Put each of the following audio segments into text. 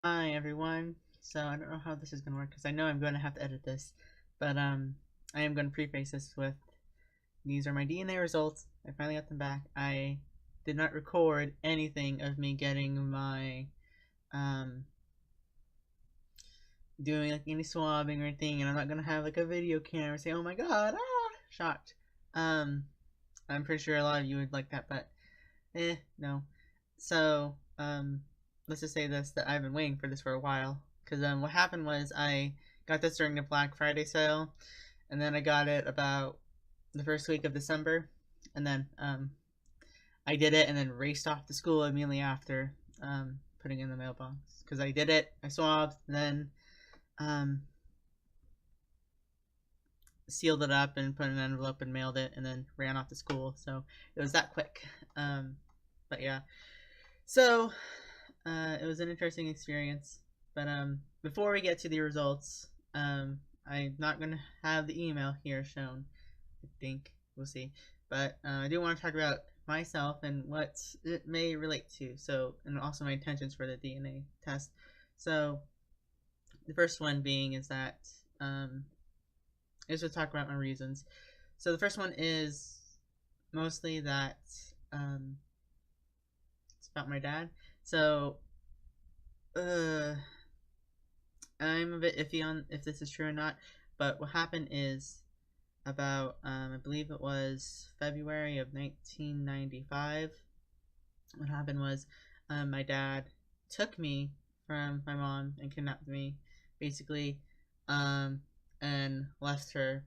Hi everyone. So I don't know how this is gonna work because I know I'm going to have to edit this, but I am going to preface this with these are my DNA results. I finally got them back. I did not record anything of me getting my um doing like any swabbing or anything, and I'm not gonna have like a video camera say, "Oh my God, shocked." Um, I'm pretty sure a lot of you would like that, but no. So, let's just say this that I've been waiting for this for a while. Because what happened was I got this during the Black Friday sale, and then I got it about the first week of December, and then I did it and then raced off to school immediately after putting it in the mailbox. Because I did it, I swabbed, then um, sealed it up and put it in an envelope and mailed it, and then ran off to school. So it was that quick. Um, but yeah, so it was an interesting experience. But before we get to the results, I'm not gonna have the email here shown. I think we'll see. But I do want to talk about myself and what it may relate to. So, and also my intentions for the DNA test. So, the first one being is that is to talk about my reasons. So the first one is mostly that um, it's about my dad. So uh, I'm a bit iffy on if this is true or not. But what happened is about I believe it was February of 1995. What happened was my dad took me from my mom and kidnapped me, basically, um, and left her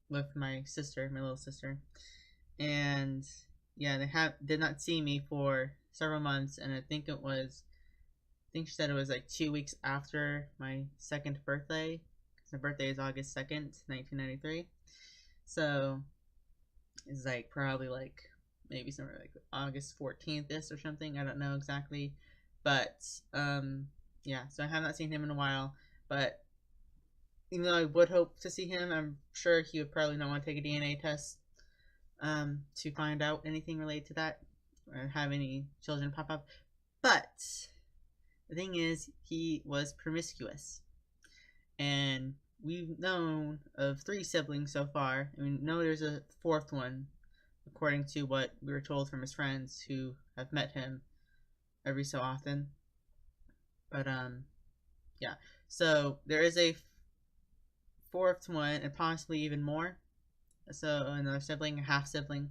with my sister, my little sister, and yeah, they did not see me for several months, and I think she said it was like 2 weeks after my second birthday, because my birthday is August 2nd, 1993. So it's like probably like maybe somewhere like August 14th or something. I don't know exactly, but yeah. So I have not seen him in a while, but even though I would hope to see him, I'm sure he would probably not want to take a DNA test to find out anything related to that or have any children pop up. But the thing is, he was promiscuous, and we've known of three siblings so far. I mean, no, there's a fourth one, according to what we were told from his friends who have met him every so often. But yeah. So there is a fourth one, and possibly even more. So another sibling, a half sibling.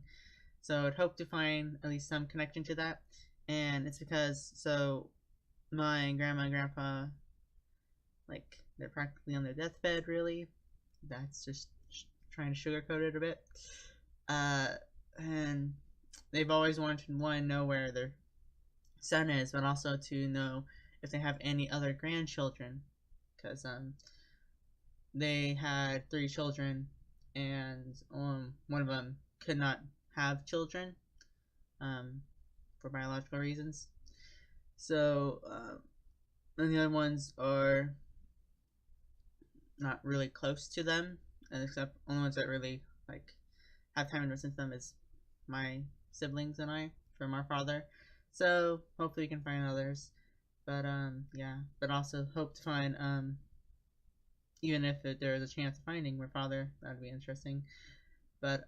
So I'd hope to find at least some connection to that. And it's because my grandma and grandpa, like, they're practically on their deathbed, really. That's just trying to sugarcoat it a bit. Uh, and they've always wanted to, one, know where their son is, but also to know if they have any other grandchildren. Because they had three children, and one of them could not have children um, for biological reasons. So, and the other ones are not really close to them, and except only ones that really like have time investment in them is my siblings and I from our father. So hopefully we can find others. But yeah, but also hope to find even if there is a chance of finding my father, that'd be interesting. But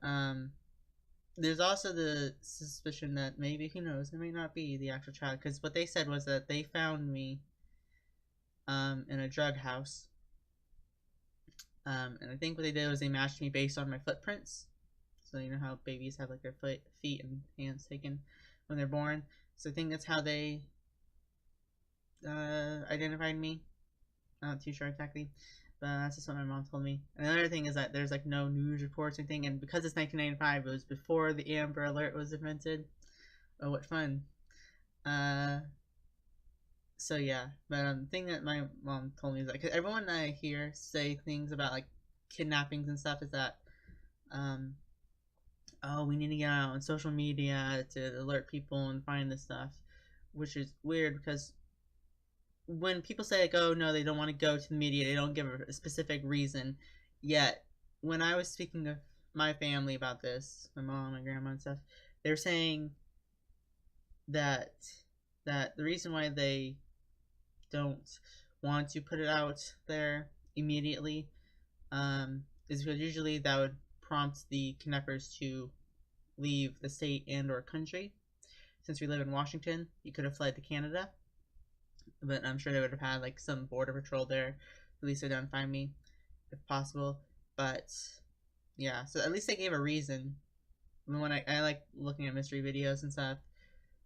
there's also the suspicion that maybe, who knows, it may not be the actual child, because what they said was that they found me in a drug house. And I think what they did was they matched me based on my footprints. So you know how babies have like their feet and hands taken when they're born. So I think that's how they identified me. I'm not too sure exactly, but that's just what my mom told me. And another thing is that there's like no news reports or anything, and because it's 1995, it was before the Amber Alert was invented. Oh, what fun! Uh, so yeah, but the thing that my mom told me is that, cause everyone I hear say things about like kidnappings and stuff is that um oh, we need to get out on social media to alert people and find this stuff, which is weird because when people say like, oh no, they don't want to go to the media, they don't give a specific reason. Yet, when I was speaking of my family about this, my mom, my grandma, and stuff, they're saying that the reason why they don't want to put it out there immediately, is because usually that would prompt the kidnappers to leave the state and or country. Since we live in Washington, you could have fled to Canada, but I'm sure they would have had like some border patrol there, at least go down and find me if possible. But yeah, so at least they gave a reason. When I like looking at mystery videos and stuff,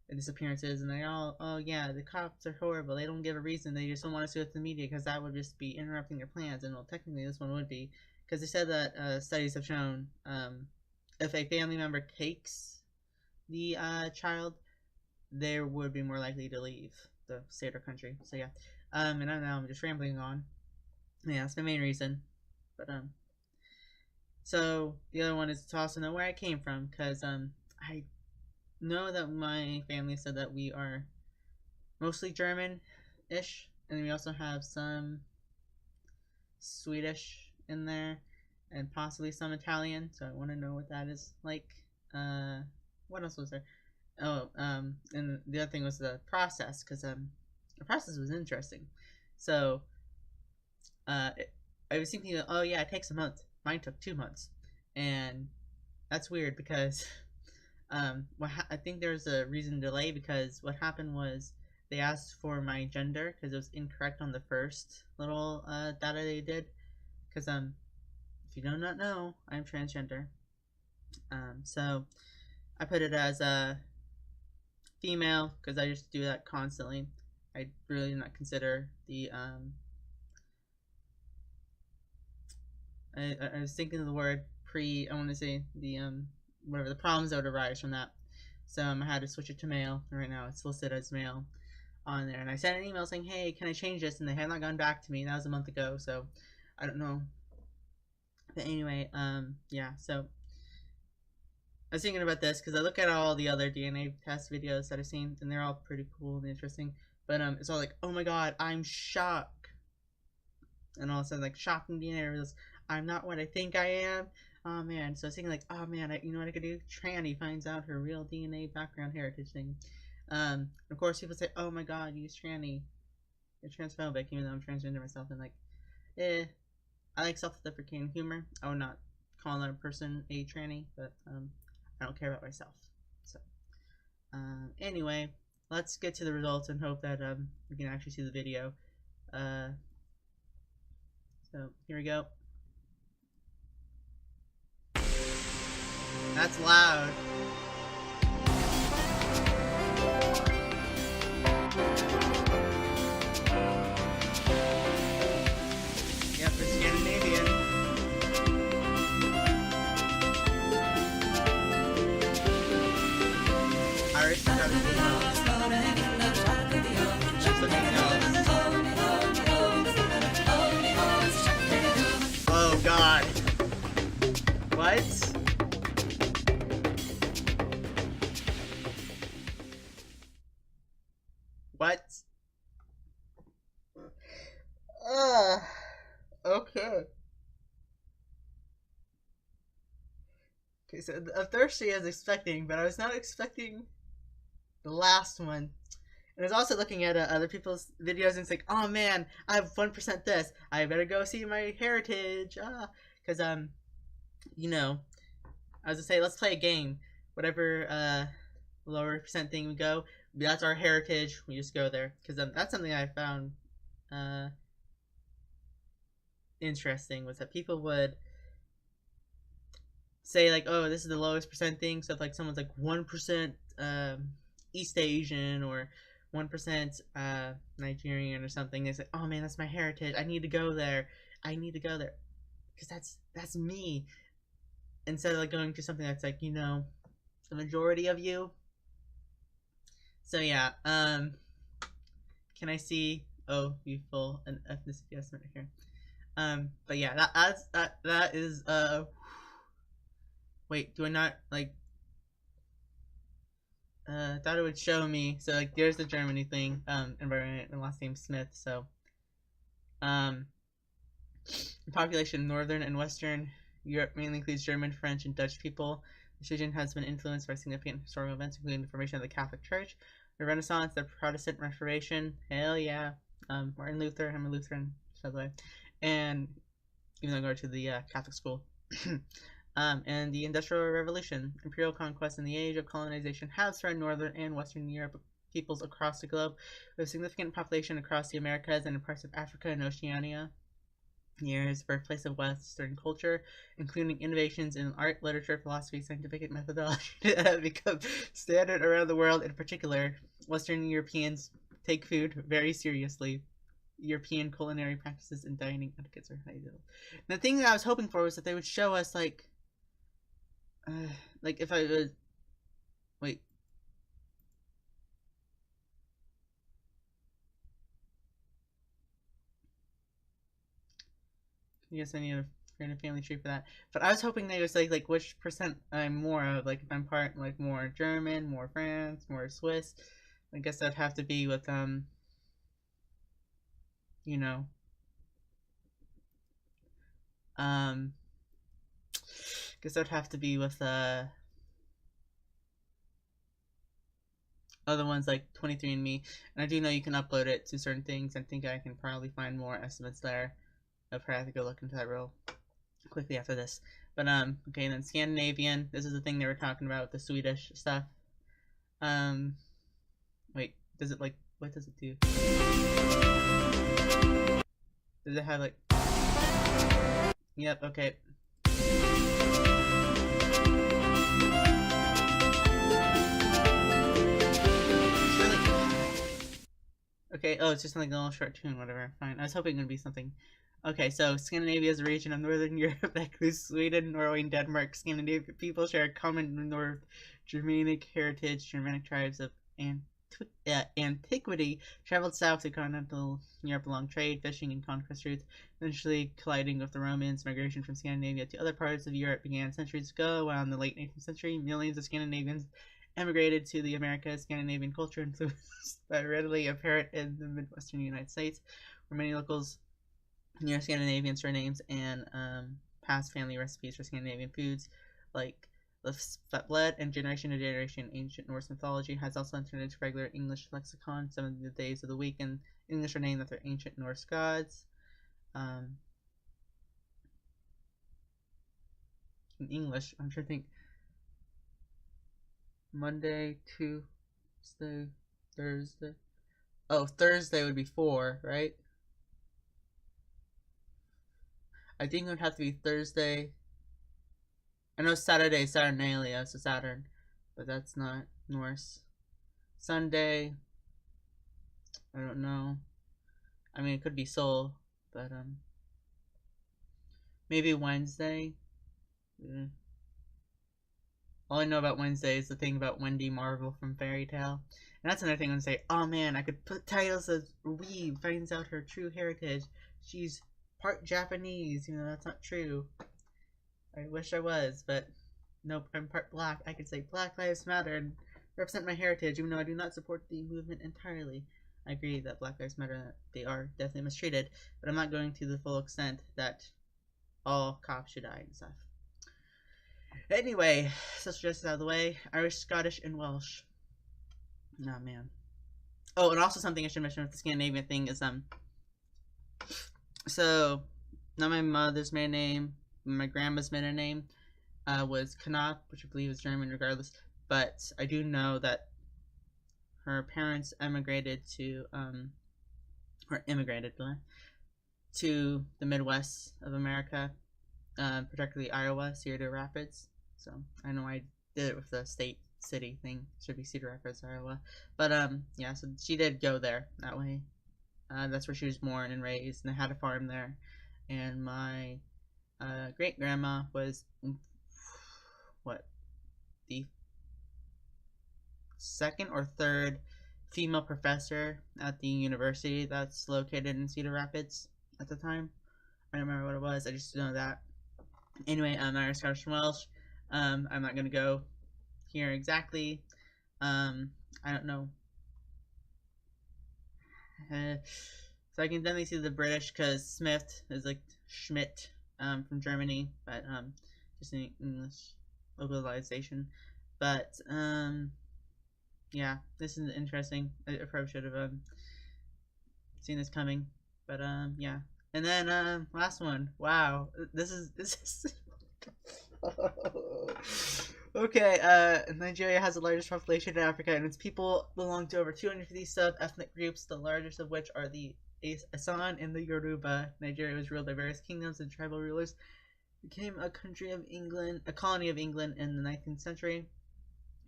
and disappearances, and they all, oh yeah, the cops are horrible. They don't give a reason. They just don't want us to go to the media because that would just be interrupting their plans. And well, technically this one would be, because they said that studies have shown if a family member takes the child, they would be more likely to leave the state or country. So yeah, and now I'm just rambling on. Yeah, that's my main reason. But so the other one is to also know where I came from, because I know that my family said that we are mostly German-ish, and we also have some Swedish in there, and possibly some Italian. So I want to know what that is like. What else was there? Oh, and the other thing was the process, because the process was interesting. So, I was thinking, oh yeah, it takes a month. Mine took 2 months, and that's weird because, I think there's a reason to delay, because what happened was they asked for my gender because it was incorrect on the first little data they did. Because if you do not know, I'm transgender. So I put it as a female because I just do that constantly. I really do not consider the I was thinking of the word I want to say the whatever the problems that would arise from that. So I had to switch it to male. Right now it's listed as male on there, and I sent an email saying, hey, can I change this? And they had not gone back to me. That was a month ago, so I don't know. But anyway, yeah, so I was thinking about this because I look at all the other DNA test videos that I've seen, and they're all pretty cool and interesting. But it's all like, oh my god, I'm shocked. And all of a sudden, like, shocking DNA results. I'm not what I think I am. Oh man. So I was thinking, like, oh man, you know what I could do? Tranny finds out her real DNA background heritage thing. Of course, people say, oh my god, use tranny. You're transphobic, even though I'm transgender myself. And like, I like self-deprecating humor. I would not call another person a tranny, but I don't care about myself. So, anyway, let's get to the results and hope that we can actually see the video. So here we go. That's loud. Yep, they're Scandinavian. Irish is out of the house. Just looking else. Oh god. What? What? Okay. Okay, so thirsty as expecting, but I was not expecting the last one. And I was also looking at other people's videos, and it's like, oh man, I have 1% this. I better go see MyHeritage. Because you know, I was gonna say, let's play a game. Whatever lower percent thing we go, that's our heritage. We just go there because that's something I found interesting, was that people would say like, oh, this is the lowest percent thing. So if like someone's like 1% East Asian or 1% Nigerian or something, they say, oh man, that's my heritage. I need to go there. I need to go there because that's me. Instead of like going to something that's like, you know, the majority of you. So yeah, can I see? Oh, beautiful, an ethnicity estimate here. But yeah, that is Wait, do I not like? Thought it would show me. So like, there's the Germany thing. Environment and last name Smith. So, the population in Northern and Western Europe mainly includes German, French, and Dutch people. This region has been influenced by significant historical events, including the formation of the Catholic Church, the Renaissance, the Protestant Reformation. Hell yeah. Martin Luther. I'm a Lutheran, by the way, and even though I go to the Catholic school. And the Industrial Revolution, imperial conquest, and the age of colonization have spread northern and western Europe peoples across the globe, with significant population across the Americas and in parts of Africa and Oceania. Here is birthplace of Western culture, including innovations in art, literature, philosophy, scientific methodology that have become standard around the world. In particular, Western Europeans take food very seriously. European culinary practices and dining etiquettes are highly developed. The thing that I was hoping for was that they would show us like if I would wait. I guess I need a random family tree for that. But I was hoping they would say like which percent I'm more of. Like if I'm part like more German, more France, more Swiss. I guess that'd have to be with you know, guess that'd have to be with other ones like 23andMe, and I do know you can upload it to certain things. I think I can probably find more estimates there. I'll probably have to go look into that real quickly after this. But okay, and then Scandinavian. This is the thing they were talking about with the Swedish stuff. Wait, does it like what does it do? Does it have like? Yep. Okay. Okay, oh, it's just like a little short tune, whatever. Fine. I was hoping it would be something. Okay, so Scandinavia is a region of northern Europe that includes Sweden, Norway, and Denmark. Scandinavian people share a common North Germanic heritage. Germanic tribes of antiquity traveled south to continental Europe along trade, fishing, and conquest routes, eventually colliding with the Romans. Migration from Scandinavia to other parts of Europe began centuries ago. While in the late 18th century, millions of Scandinavians emigrated to the Americas. Scandinavian culture influenced by readily apparent in the Midwestern United States, where many locals near Scandinavian surnames and past family recipes for Scandinavian foods, like that bled and generation to generation. Ancient Norse mythology has also entered into regular English lexicon. Some of the days of the week in English are named after ancient Norse gods. In English, I'm trying to think. Monday, Tuesday, Thursday. Oh, Thursday would be 4, right? I think it would have to be Thursday. I know Saturday is Saturnalia, so Saturn, but that's not Norse. Sunday, I don't know. I mean, it could be Sol, but maybe Wednesday. All I know about Wednesday is the thing about Wendy Marvel from Fairy Tale. And that's another thing I'm gonna say, oh man, I could put titles as Weeb finds out her true heritage. She's part Japanese, that's not true. I wish I was, but nope, I'm part black. I could say Black Lives Matter and represent my heritage, even though I do not support the movement entirely. I agree that Black Lives Matter, they are definitely mistreated, but I'm not going to the full extent that all cops should die and stuff. Anyway, so just out of the way, Irish, Scottish, and Welsh. Oh man. Oh, and also something I should mention with the Scandinavian thing is so not my mother's maiden name, my grandma's maiden name was Knopf, which I believe is German regardless, but I do know that her parents emigrated to to the Midwest of America, particularly Iowa, Cedar Rapids. So I know I did it with the state city thing. It should be Cedar Rapids, Iowa. But yeah, so she did go there that way. That's where she was born and raised, and they had a farm there. And my great grandma was the second or third female professor at the university that's located in Cedar Rapids at the time. I don't remember what it was. I just know that. Anyway, Irish, Scottish, and Welsh. I'm not gonna go here exactly. I don't know. So I can definitely see the British because Smith is like Schmidt from Germany, but just in English localization. But yeah, this is interesting. I probably should have seen this coming. But yeah. And then last one. Wow, this is. Okay, Nigeria has the largest population in Africa, and its people belong to over 250 sub-ethnic groups, the largest of which are the Asan and the Yoruba. Nigeria was ruled by various kingdoms and tribal rulers. It became a colony of England in the 19th century.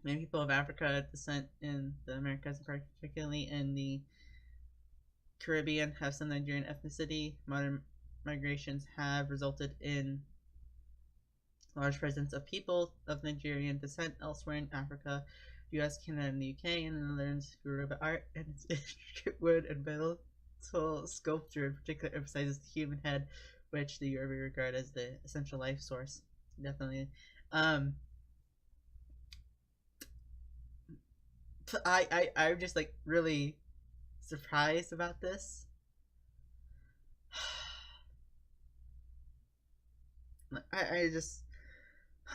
Many people of Africa descent in the Americas, particularly in the Caribbean, have some Nigerian ethnicity. Modern migrations have resulted in large presence of people of Nigerian descent elsewhere in Africa, US, Canada, and the UK, and the Netherlands. Yoruba art and its intricate wood and metal sculpture in particular emphasizes the human head, which the Yoruba regard as the essential life source. Definitely. I'm just like really surprised about this. I just,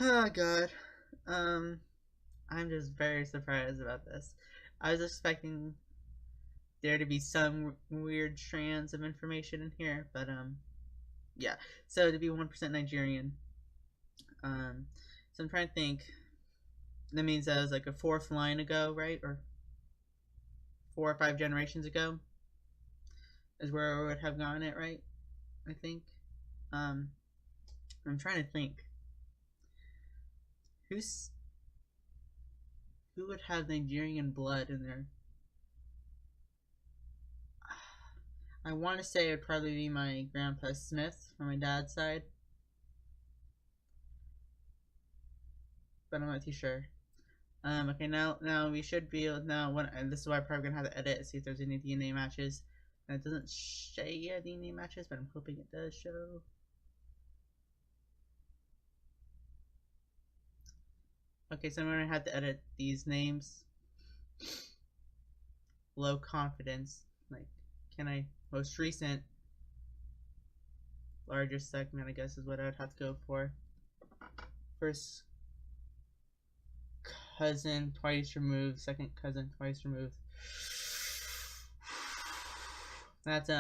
oh god, I'm just very surprised about this. I was expecting there to be some weird strands of information in here, but yeah. So to be 1% Nigerian, so I'm trying to think. That means that was like a fourth line ago, right, or 4 or 5 generations ago, is where I would have gotten it right. I think. I'm trying to think. Who would have Nigerian blood in there? I want to say it would probably be my grandpa Smith on my dad's side, but I'm not too sure. Okay, now we should be able and this is why I'm probably gonna have to edit, see if there's any DNA matches. And it doesn't say DNA matches, but I'm hoping it does show. Okay, so I'm gonna have to edit these names. Low confidence. Like, can I most recent largest segment, I guess, is what I would have to go for. First cousin twice removed, second cousin twice removed. That's